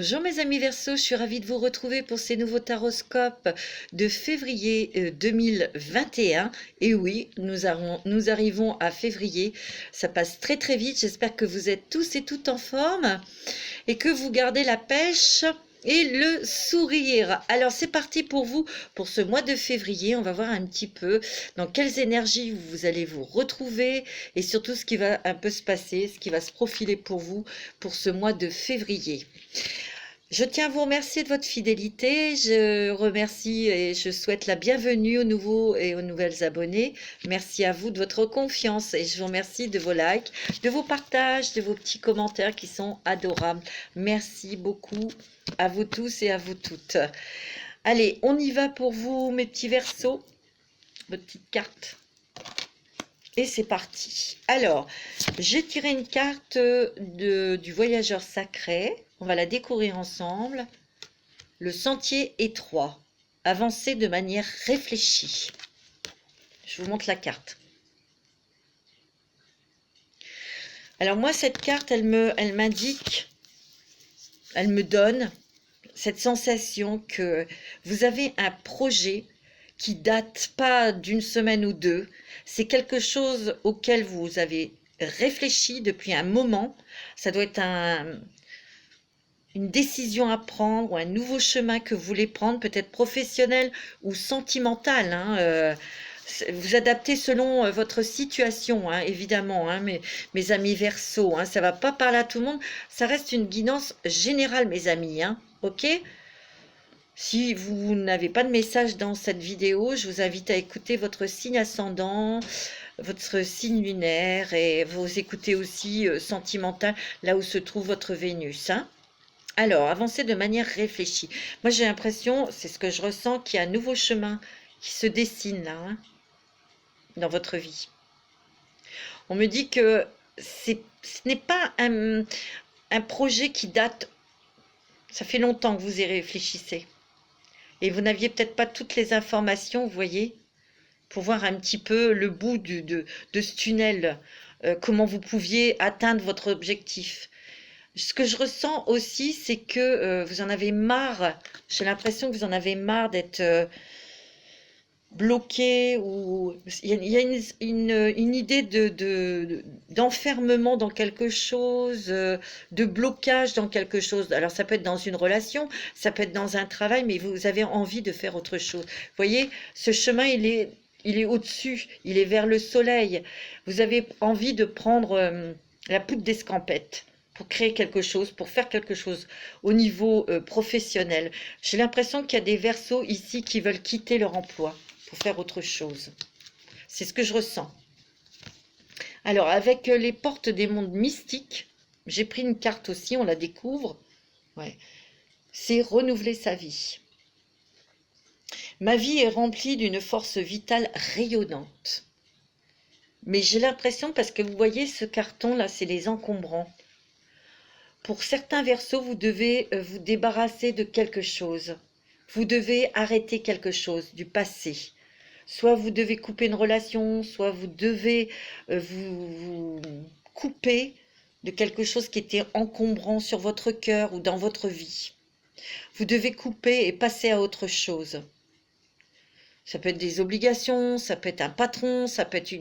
Bonjour mes amis Verseau, je suis ravie de vous retrouver pour ces nouveaux taroscopes de février 2021. Et oui, nous arrivons à février, ça passe très très vite. J'espère que vous êtes tous et toutes en forme et que vous gardez la pêche et le sourire. Alors c'est parti pour vous, pour ce mois de février. On va voir un petit peu dans quelles énergies vous allez vous retrouver et surtout ce qui va un peu se passer, ce qui va se profiler pour vous pour ce mois de février. Je tiens à vous remercier de votre fidélité. Je remercie et je souhaite la bienvenue aux nouveaux et aux nouvelles abonnés. Merci à vous de votre confiance et je vous remercie de vos likes, de vos partages, de vos petits commentaires qui sont adorables. Merci beaucoup à vous tous et à vous toutes. Allez, on y va pour vous, mes petits Verseaux. Votre petite carte. Et c'est parti. Alors, j'ai tiré une carte du voyageur sacré. On va la découvrir ensemble. Le sentier étroit. Avancer de manière réfléchie. Je vous montre la carte. Alors moi, cette carte, elle m'indique, elle me donne cette sensation que vous avez un projet qui date pas d'une semaine ou deux. C'est quelque chose auquel vous avez réfléchi depuis un moment. Ça doit être une décision à prendre ou un nouveau chemin que vous voulez prendre, peut-être professionnel ou sentimental. Vous adaptez selon votre situation, évidemment, mes amis Verseau. Ça ne va pas parler à tout le monde. Ça reste une guidance générale, mes amis. Ok ? Si vous n'avez pas de message dans cette vidéo, je vous invite à écouter votre signe ascendant, votre signe lunaire et vous écoutez aussi sentimental, là où se trouve votre Vénus. Alors, avancez de manière réfléchie. Moi, j'ai l'impression, c'est ce que je ressens, qu'il y a un nouveau chemin qui se dessine là, dans votre vie. On me dit que ce n'est pas un projet qui date, ça fait longtemps que vous y réfléchissez. Et vous n'aviez peut-être pas toutes les informations, vous voyez, pour voir un petit peu le bout de ce tunnel, comment vous pouviez atteindre votre objectif. Ce que je ressens aussi, c'est que vous en avez marre, j'ai l'impression que vous en avez marre d'être bloqué, ou il y a une idée d'enfermement dans quelque chose, de blocage dans quelque chose. Alors ça peut être dans une relation, ça peut être dans un travail, mais vous avez envie de faire autre chose. Vous voyez, ce chemin, il est au-dessus, il est vers le soleil. Vous avez envie de prendre la poudre d'escampette pour créer quelque chose, pour faire quelque chose au niveau professionnel. J'ai l'impression qu'il y a des Verseaux ici qui veulent quitter leur emploi pour faire autre chose. C'est ce que je ressens. Alors, avec les portes des mondes mystiques, j'ai pris une carte aussi, on la découvre. Ouais. C'est renouveler sa vie. Ma vie est remplie d'une force vitale rayonnante. Mais j'ai l'impression, parce que vous voyez ce carton-là, c'est les encombrants. Pour certains Verseaux, vous devez vous débarrasser de quelque chose. Vous devez arrêter quelque chose du passé. Soit vous devez couper une relation, soit vous devez vous couper de quelque chose qui était encombrant sur votre cœur ou dans votre vie. Vous devez couper et passer à autre chose. Ça peut être des obligations, ça peut être un patron, ça peut être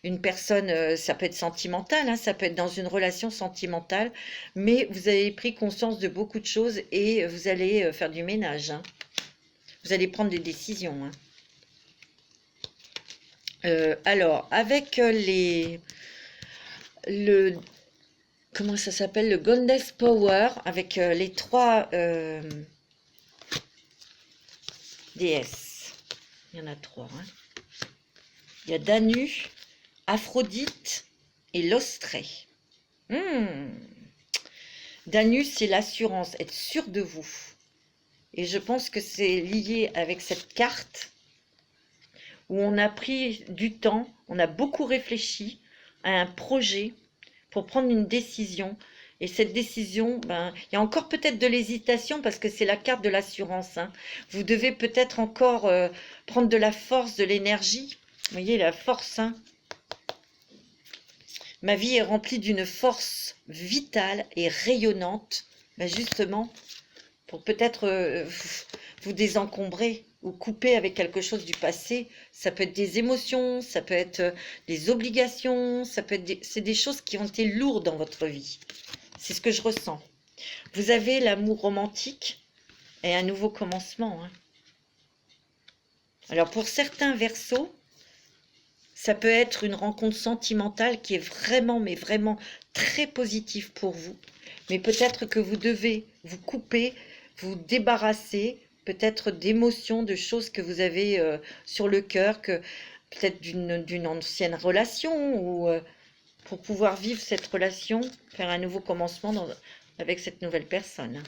une personne, ça peut être sentimental, ça peut être dans une relation sentimentale, mais vous avez pris conscience de beaucoup de choses et vous allez faire du ménage. Vous allez prendre des décisions. Alors, avec comment ça s'appelle, le Goddess Power, avec les trois déesses. Il y en a trois. Il y a Danu, Aphrodite et l'Ostrée. Danu, c'est l'assurance, être sûr de vous. Et je pense que c'est lié avec cette carte où on a pris du temps, on a beaucoup réfléchi à un projet pour prendre une décision. Et cette décision, il y a encore peut-être de l'hésitation parce que c'est la carte de l'assurance. Vous devez peut-être encore prendre de la force, de l'énergie. Vous voyez, la force. Ma vie est remplie d'une force vitale et rayonnante. Justement, pour peut-être vous désencombrer ou couper avec quelque chose du passé. Ça peut être des émotions, ça peut être des obligations, ça peut être c'est des choses qui ont été lourdes dans votre vie. C'est ce que je ressens. Vous avez l'amour romantique et un nouveau commencement. Hein. Alors pour certains Verseaux, ça peut être une rencontre sentimentale qui est vraiment, mais vraiment très positive pour vous. Mais peut-être que vous devez vous couper, vous débarrasser peut-être d'émotions, de choses que vous avez sur le cœur, que peut-être d'une ancienne relation, ou pour pouvoir vivre cette relation, faire un nouveau commencement avec cette nouvelle personne.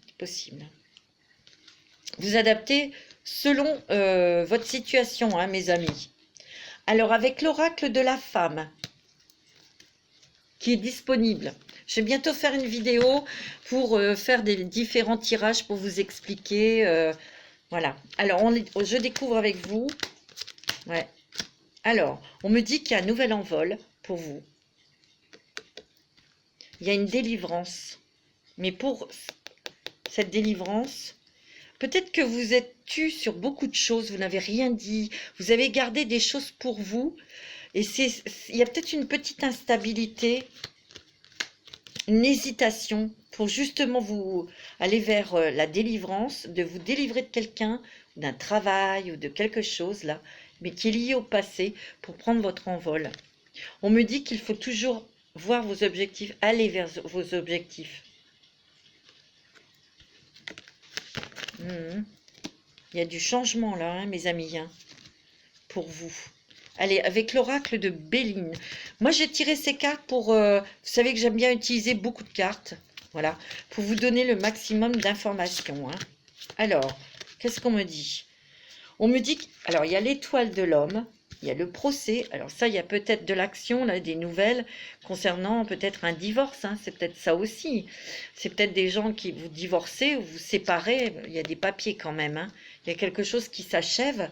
C'est possible. Vous adaptez selon votre situation, hein, mes amis. Alors, avec l'oracle de la femme, qui est disponible, je vais bientôt faire une vidéo pour faire des différents tirages pour vous expliquer. Voilà. Alors, je découvre avec vous. Ouais. Alors, on me dit qu'il y a un nouvel envol pour vous. Il y a une délivrance. Mais pour cette délivrance, peut-être que vous êtes tu sur beaucoup de choses, vous n'avez rien dit, vous avez gardé des choses pour vous, et il y a peut-être une petite instabilité, une hésitation pour justement vous aller vers la délivrance, de vous délivrer de quelqu'un, d'un travail ou de quelque chose là, mais qui est lié au passé pour prendre votre envol. On me dit qu'il faut toujours voir vos objectifs, aller vers vos objectifs. Il y a du changement là, hein, mes amis, hein, pour vous. Allez, avec l'oracle de Béline. Moi, j'ai tiré ces cartes pour... vous savez que j'aime bien utiliser beaucoup de cartes. Voilà, pour vous donner le maximum d'informations. Hein. Alors, qu'est-ce qu'on me dit? On me dit... Alors, il y a l'étoile de l'homme. Il y a le procès. Alors ça, il y a peut-être de l'action, là, des nouvelles concernant peut-être un divorce. Hein. C'est peut-être ça aussi. C'est peut-être des gens qui vous divorcez ou vous séparez. Il y a des papiers quand même. Hein. Il y a quelque chose qui s'achève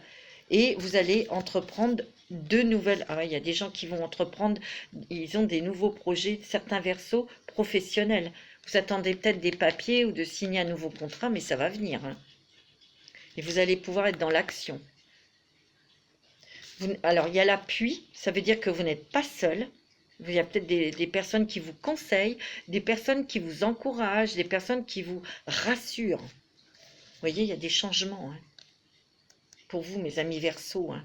et vous allez entreprendre de nouvelles... Ah, il y a des gens qui vont entreprendre, ils ont des nouveaux projets, certains Verseaux professionnels. Vous attendez peut-être des papiers ou de signer un nouveau contrat, mais ça va venir. Hein. Et vous allez pouvoir être dans l'action. Alors, il y a l'appui, ça veut dire que vous n'êtes pas seul. Il y a peut-être des personnes qui vous conseillent, des personnes qui vous encouragent, des personnes qui vous rassurent. Vous voyez, il y a des changements hein, pour vous, mes amis Verseaux. Hein.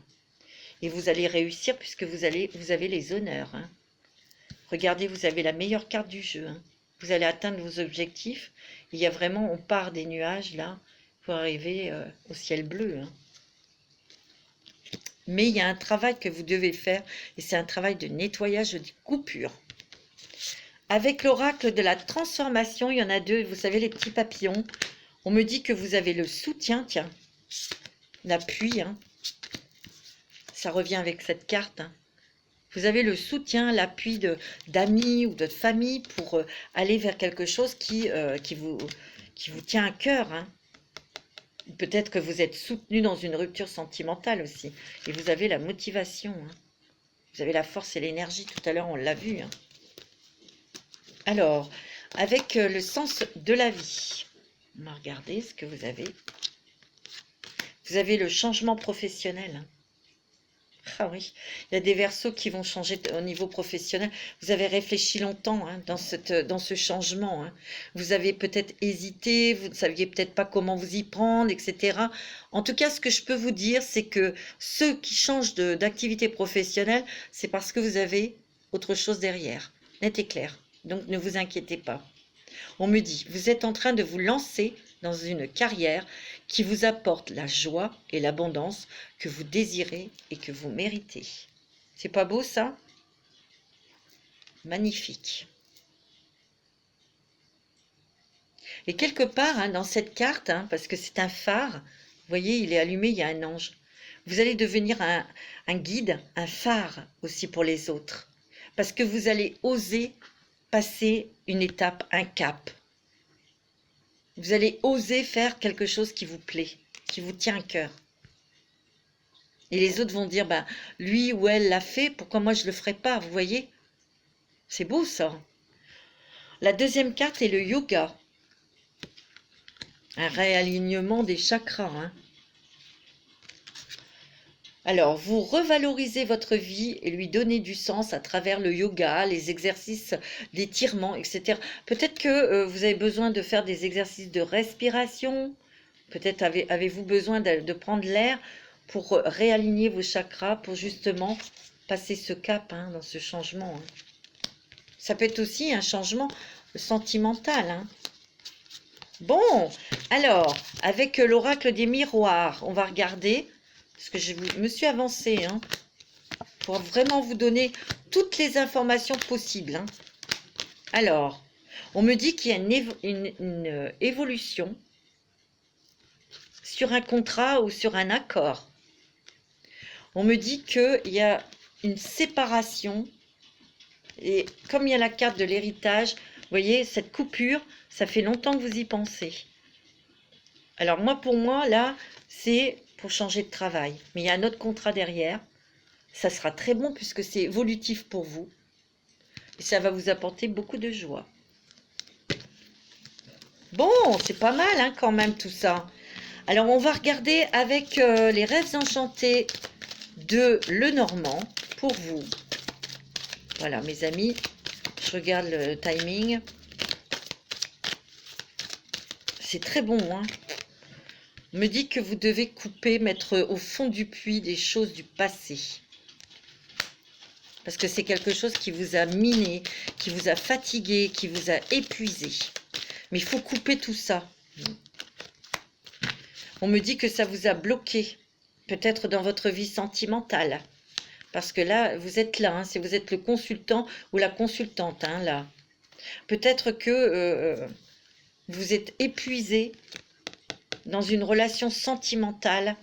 Et vous allez réussir puisque vous avez les honneurs. Hein. Regardez, vous avez la meilleure carte du jeu. Hein. Vous allez atteindre vos objectifs. Il y a vraiment, on part des nuages là pour arriver au ciel bleu. Hein. Mais il y a un travail que vous devez faire et c'est un travail de nettoyage, de coupure. Avec l'oracle de la transformation, il y en a deux, vous savez les petits papillons. On me dit que vous avez le soutien, tiens, l'appui, hein. Ça revient avec cette carte. Hein. Vous avez le soutien, l'appui d'amis ou de famille pour aller vers quelque chose qui vous tient à cœur, hein. Peut-être que vous êtes soutenu dans une rupture sentimentale aussi. Et vous avez la motivation. Hein. Vous avez la force et l'énergie. Tout à l'heure, on l'a vu. Hein. Alors, avec le sens de la vie. On va regarder ce que vous avez. Vous avez le changement professionnel. Hein. Ah oui, il y a des Verseaux qui vont changer au niveau professionnel. Vous avez réfléchi longtemps hein, dans ce changement. Hein. Vous avez peut-être hésité, vous ne saviez peut-être pas comment vous y prendre, etc. En tout cas, ce que je peux vous dire, c'est que ceux qui changent d'activité professionnelle, c'est parce que vous avez autre chose derrière. Net et clair. Donc, ne vous inquiétez pas. On me dit, vous êtes en train de vous lancer dans une carrière qui vous apporte la joie et l'abondance que vous désirez et que vous méritez. C'est pas beau ça? Magnifique. Et quelque part, hein, dans cette carte, hein, parce que c'est un phare, vous voyez, il est allumé, il y a un ange. Vous allez devenir un guide, un phare aussi pour les autres. Parce que vous allez oser passer une étape, un cap. Vous allez oser faire quelque chose qui vous plaît, qui vous tient à cœur. Et les autres vont dire, bah, lui ou elle l'a fait, pourquoi moi je ne le ferai pas, vous voyez? C'est beau ça. La deuxième carte est le yoga. Un réalignement des chakras, hein. Alors, vous revalorisez votre vie et lui donnez du sens à travers le yoga, les exercices d'étirement, etc. Peut-être que vous avez besoin de faire des exercices de respiration. Peut-être avez-vous besoin de prendre l'air pour réaligner vos chakras, pour justement passer ce cap, hein, dans ce changement, hein. Ça peut être aussi un changement sentimental, hein. Bon, alors, avec l'oracle des miroirs, on va regarder, parce que je me suis avancée, hein, pour vraiment vous donner toutes les informations possibles, hein. Alors, on me dit qu'il y a une évolution sur un contrat ou sur un accord. On me dit qu'il y a une séparation, et comme il y a la carte de l'héritage, vous voyez, cette coupure, ça fait longtemps que vous y pensez. Alors moi, pour moi, là, c'est pour changer de travail. Mais il y a un autre contrat derrière. Ça sera très bon puisque c'est évolutif pour vous. Et ça va vous apporter beaucoup de joie. Bon, c'est pas mal, hein, quand même, tout ça. Alors, on va regarder avec les rêves enchantés de Lenormand pour vous. Voilà, mes amis, je regarde le timing. C'est très bon, hein. On me dit que vous devez couper, mettre au fond du puits des choses du passé. Parce que c'est quelque chose qui vous a miné, qui vous a fatigué, qui vous a épuisé. Mais il faut couper tout ça. On me dit que ça vous a bloqué, peut-être dans votre vie sentimentale. Parce que là, vous êtes là, hein, si vous êtes le consultant ou la consultante, hein, là. Peut-être que vous êtes épuisé dans une relation sentimentale,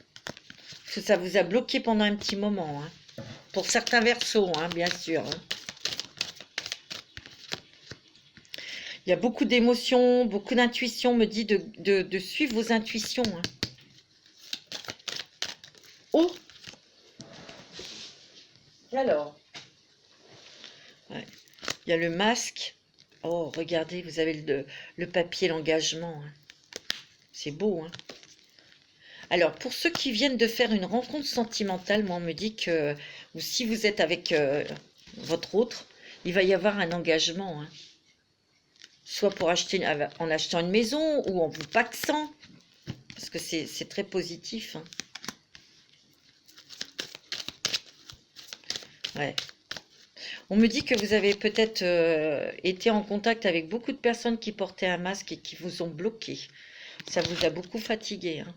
que ça vous a bloqué pendant un petit moment, hein. Pour certains versos, hein, bien sûr, hein. Il y a beaucoup d'émotions, beaucoup d'intuition, me dit de suivre vos intuitions, hein. Oh! Alors, ouais. Il y a le masque. Oh, regardez, vous avez le papier, l'engagement, hein. C'est beau, hein. Alors, pour ceux qui viennent de faire une rencontre sentimentale, moi, on me dit que, ou si vous êtes avec votre autre, il va y avoir un engagement, hein. Soit pour acheter, en achetant une maison ou en vous paxant, parce que c'est très positif, hein. Ouais. On me dit que vous avez peut-être été en contact avec beaucoup de personnes qui portaient un masque et qui vous ont bloqué. Ça vous a beaucoup fatigué, hein.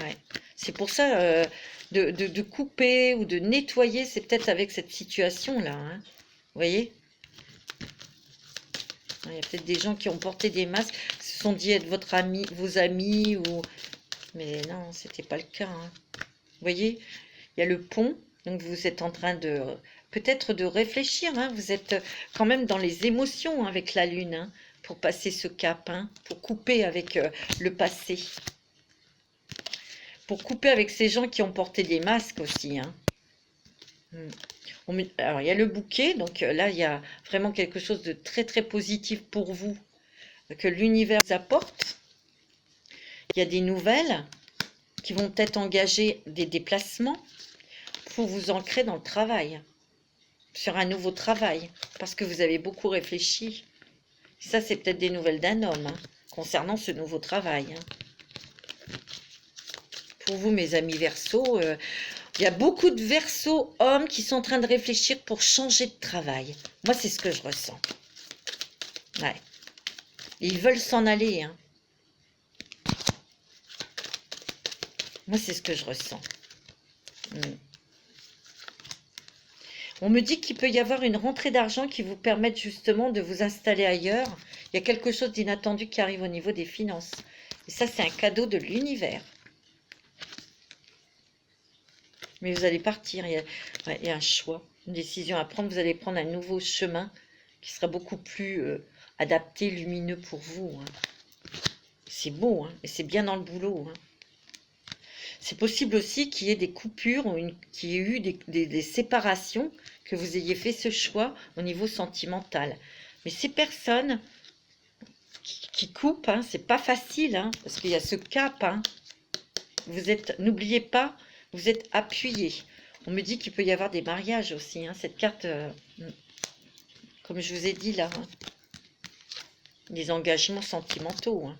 Ouais. C'est pour ça, de couper ou de nettoyer, c'est peut-être avec cette situation-là, hein. Vous voyez? Il y a peut-être des gens qui ont porté des masques, se sont dit être votre ami, vos amis, ou... mais non, c'était pas le cas, hein. Vous voyez? Il y a le pont, donc vous êtes en train de peut-être de réfléchir, hein. Vous êtes quand même dans les émotions, hein, avec la lune, hein, pour passer ce cap, hein, pour couper avec le passé. Pour couper avec ces gens qui ont porté des masques aussi, hein. Alors, il y a le bouquet, donc là, il y a vraiment quelque chose de très, très positif pour vous, que l'univers vous apporte. Il y a des nouvelles qui vont peut-être engager des déplacements pour vous ancrer dans le travail, sur un nouveau travail, parce que vous avez beaucoup réfléchi. Ça, c'est peut-être des nouvelles d'un homme, hein, concernant ce nouveau travail, hein. Pour vous, mes amis Verseaux, il y a beaucoup de Verseaux hommes qui sont en train de réfléchir pour changer de travail. Moi, c'est ce que je ressens. Ouais. Ils veulent s'en aller, hein. Moi, c'est ce que je ressens. On me dit qu'il peut y avoir une rentrée d'argent qui vous permette justement de vous installer ailleurs. Il y a quelque chose d'inattendu qui arrive au niveau des finances. Et ça, c'est un cadeau de l'univers. Mais vous allez partir, il y a un choix, une décision à prendre. Vous allez prendre un nouveau chemin qui sera beaucoup plus adapté, lumineux pour vous, hein. C'est beau, hein, et c'est bien dans le boulot, hein. C'est possible aussi qu'il y ait des coupures, ou qu'il y ait eu des séparations, que vous ayez fait ce choix au niveau sentimental. Mais ces personnes coupe, hein, c'est pas facile, hein, parce qu'il y a ce cap, hein. Vous êtes, n'oubliez pas, vous êtes appuyé. On me dit qu'il peut y avoir des mariages aussi, hein, cette carte, comme je vous ai dit là, hein, des engagements sentimentaux, hein.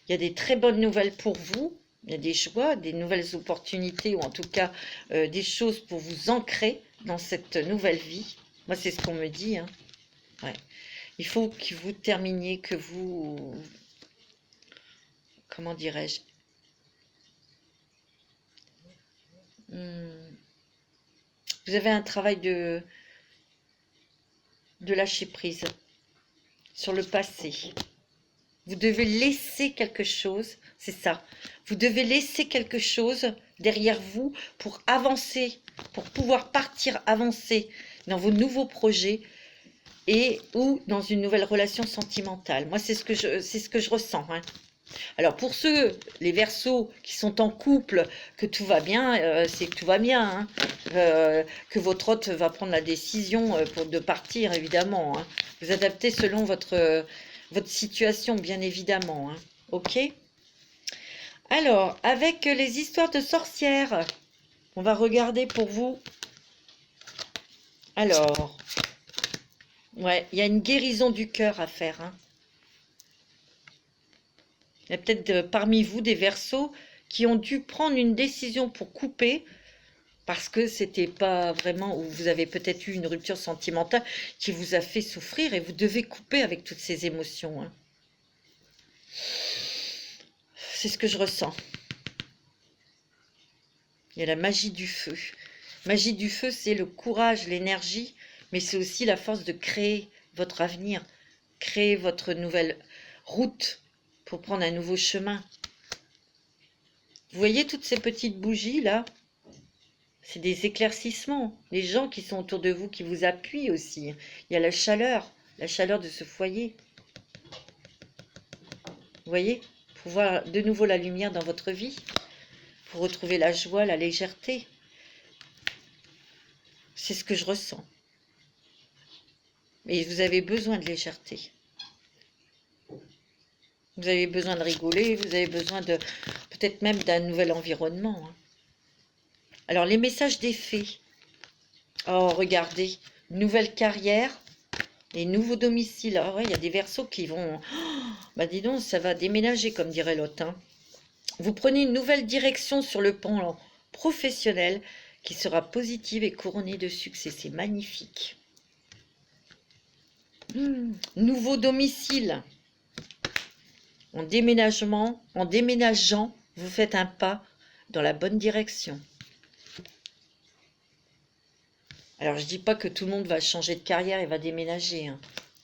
Il y a des très bonnes nouvelles pour vous, il y a des joies, des nouvelles opportunités, ou en tout cas des choses pour vous ancrer dans cette nouvelle vie. Moi, c'est ce qu'on me dit, hein. Ouais. Il faut que vous terminiez, que vous... Comment dirais-je? Vous avez un travail de lâcher prise sur le passé. Vous devez laisser quelque chose, c'est ça. Vous devez laisser quelque chose derrière vous pour avancer, pour pouvoir partir avancer dans vos nouveaux projets et ou dans une nouvelle relation sentimentale. Moi, c'est ce que je ressens, hein. Alors pour ceux, les Verseaux qui sont en couple, que tout va bien, c'est que tout va bien, hein. Que votre hôte va prendre la décision de partir, évidemment, hein. Vous adaptez selon votre situation, bien évidemment, hein. Ok? Alors, avec les histoires de sorcières, on va regarder pour vous. Alors, ouais, il y a une guérison du cœur à faire, hein. Il y a peut-être parmi vous des Verseaux qui ont dû prendre une décision pour couper parce que c'était pas vraiment, ou vous avez peut-être eu une rupture sentimentale qui vous a fait souffrir et vous devez couper avec toutes ces émotions, hein. C'est ce que je ressens. Il y a la magie du feu. Magie du feu, c'est le courage, l'énergie, mais c'est aussi la force de créer votre avenir, créer votre nouvelle route pour prendre un nouveau chemin. Vous voyez toutes ces petites bougies là? C'est des éclaircissements. Les gens qui sont autour de vous, qui vous appuient aussi. Il y a la chaleur de ce foyer. Vous voyez? Pour voir de nouveau la lumière dans votre vie, pour retrouver la joie, la légèreté. C'est ce que je ressens. Mais vous avez besoin de légèreté. Vous avez besoin de rigoler, vous avez besoin de peut-être même d'un nouvel environnement, hein. Alors, les messages des fées. Oh, regardez, nouvelle carrière et nouveau domicile. Ah ouais, il y a des Verseaux qui vont... Oh, bah dis donc, ça va déménager, comme dirait l'autre, hein. Vous prenez une nouvelle direction sur le plan professionnel qui sera positive et couronnée de succès. C'est magnifique. Nouveau domicile. En déménageant, vous faites un pas dans la bonne direction. Alors, je ne dis pas que tout le monde va changer de carrière et va déménager, hein.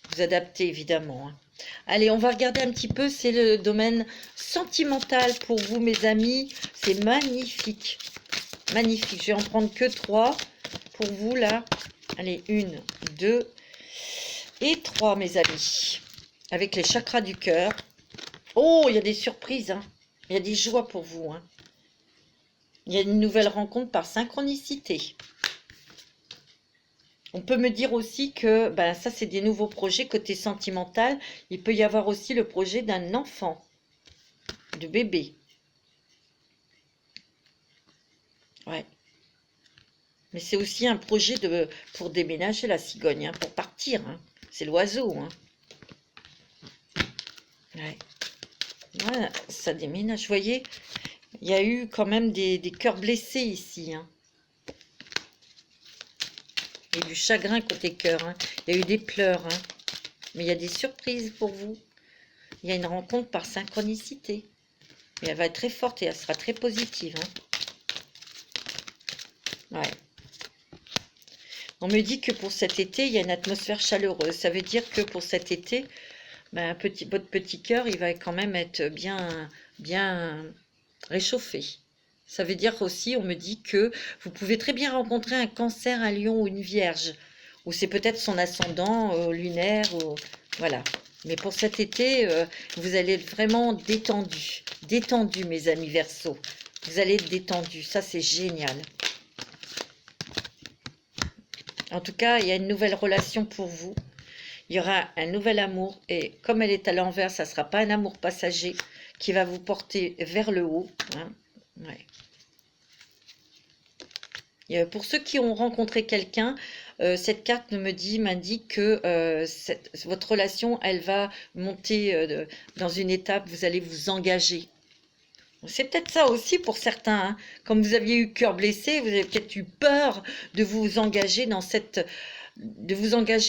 Vous adaptez, évidemment, hein. Allez, on va regarder un petit peu, c'est le domaine sentimental pour vous, mes amis. C'est magnifique. Magnifique. Je vais en prendre que 3 pour vous, là. Allez, 1, 2 et 3, mes amis. Avec les chakras du cœur. Oh, il y a des surprises, hein. Il y a des joies pour vous, hein. Il y a une nouvelle rencontre par synchronicité. On peut me dire aussi que ben, ça, c'est des nouveaux projets côté sentimental. Il peut y avoir aussi le projet d'un enfant, de bébé. Ouais. Mais c'est aussi un projet pour déménager la cigogne, hein, pour partir, hein. C'est l'oiseau, hein. Ouais. Voilà, ça déménage. Vous voyez, il y a eu quand même des cœurs blessés ici, hein. Il y a du chagrin côté cœur, hein. Il y a eu des pleurs, hein. Mais il y a des surprises pour vous. Il y a une rencontre par synchronicité. Et elle va être très forte et elle sera très positive, hein. Ouais. On me dit que pour cet été, il y a une atmosphère chaleureuse. Ça veut dire que pour cet été, ben, votre petit cœur, il va quand même être bien réchauffé. Ça veut dire aussi, on me dit que vous pouvez très bien rencontrer un cancer, un lion ou une vierge. Ou c'est peut-être son ascendant lunaire. Voilà. Mais pour cet été, vous allez être vraiment détendu. Détendu, mes amis Verseaux. Vous allez être détendu. Ça, c'est génial. En tout cas, il y a une nouvelle relation pour vous. il y aura un nouvel amour et comme elle est à l'envers, ça ne sera pas un amour passager qui va vous porter vers le haut. Hein. Ouais. Et pour ceux qui ont rencontré quelqu'un, cette carte m'indique que votre relation, elle va monter dans une étape, vous allez vous engager. C'est peut-être ça aussi pour certains. Hein. Comme vous aviez eu cœur blessé, vous avez peut-être eu peur de vous engager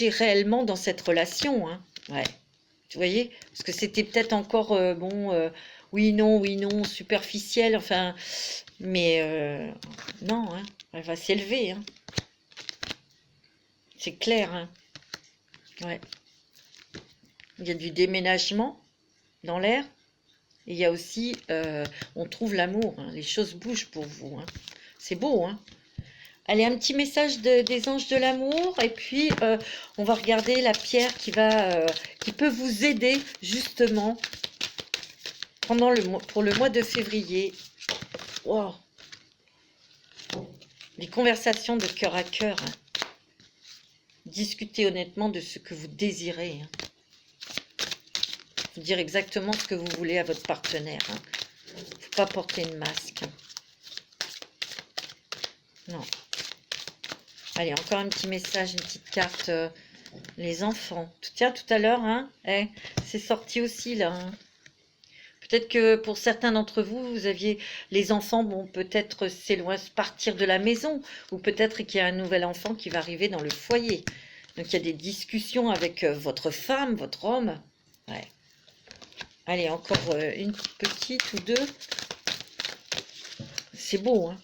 réellement dans cette relation. Hein. Ouais. Vous voyez? Parce que c'était peut-être encore, oui, non, superficiel, enfin, mais non, hein, elle va s'élever, hein. C'est clair, hein. Ouais. Il y a du déménagement dans l'air, et il y a aussi, on trouve l'amour, hein. Les choses bougent pour vous, hein. C'est beau, hein. Allez, un petit message des anges de l'amour, et puis on va regarder la pierre qui peut vous aider justement pour le mois de février. Wow. Les conversations de cœur à cœur. Hein. Discutez honnêtement de ce que vous désirez. Hein. Vous dire exactement ce que vous voulez à votre partenaire. Hein. Faut pas porter une masque. Non. Allez, encore un petit message, une petite carte. Les enfants. Tiens, tout à l'heure, hein, c'est sorti aussi là. Hein. Peut-être que pour certains d'entre vous, vous aviez les enfants, bon, peut-être partir de la maison, ou peut-être qu'il y a un nouvel enfant qui va arriver dans le foyer. Donc il y a des discussions avec votre femme, votre homme. Ouais. Allez, encore une petite ou deux. C'est beau, hein.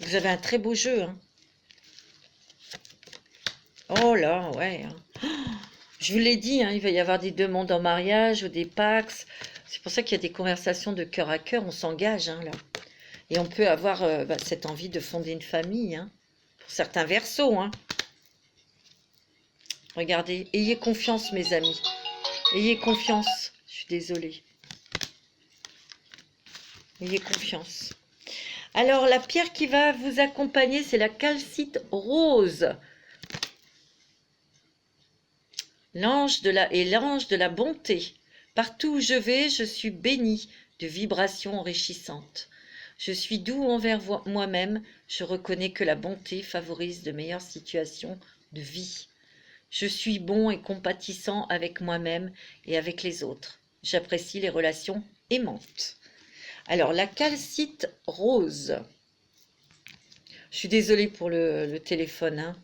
Vous avez un très beau jeu, hein. Oh là, ouais. Hein. Je vous l'ai dit, hein, il va y avoir des demandes en mariage ou des pax. C'est pour ça qu'il y a des conversations de cœur à cœur. On s'engage, hein, là. Et on peut avoir cette envie de fonder une famille. Hein, pour certains versos. Hein. Regardez, ayez confiance, mes amis. Ayez confiance. Je suis désolée. Ayez confiance. Alors, la pierre qui va vous accompagner, c'est la calcite rose. L'ange de la bonté. Partout où je vais, je suis bénie de vibrations enrichissantes. Je suis doux envers moi-même, je reconnais que la bonté favorise de meilleures situations de vie. Je suis bon et compatissant avec moi-même et avec les autres. J'apprécie les relations aimantes. Alors, la calcite rose. Je suis désolée pour le téléphone, hein.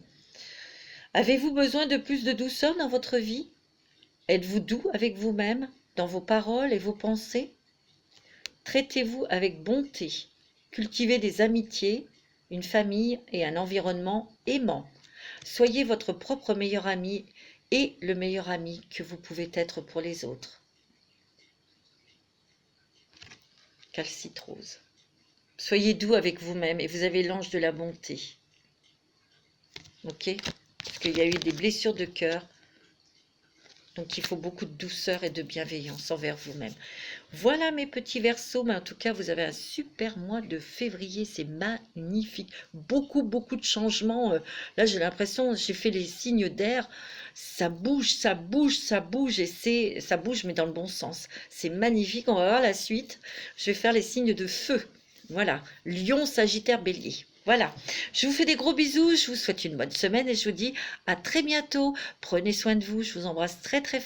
Avez-vous besoin de plus de douceur dans votre vie? Êtes-vous doux avec vous-même, dans vos paroles et vos pensées? Traitez-vous avec bonté. Cultivez des amitiés, une famille et un environnement aimant. Soyez votre propre meilleur ami et le meilleur ami que vous pouvez être pour les autres. Calcite rose. Soyez doux avec vous-même et vous avez l'ange de la bonté. Ok? Parce qu'il y a eu des blessures de cœur. Donc, il faut beaucoup de douceur et de bienveillance envers vous-même. Voilà mes petits Verseaux. Mais en tout cas, vous avez un super mois de février. C'est magnifique. Beaucoup de changements. Là, j'ai l'impression, j'ai fait les signes d'air. Ça bouge. Et ça bouge, mais dans le bon sens. C'est magnifique. On va voir la suite. Je vais faire les signes de feu. Voilà. Lion, Sagittaire, Bélier. Voilà, je vous fais des gros bisous, je vous souhaite une bonne semaine et je vous dis à très bientôt. Prenez soin de vous, je vous embrasse très fort.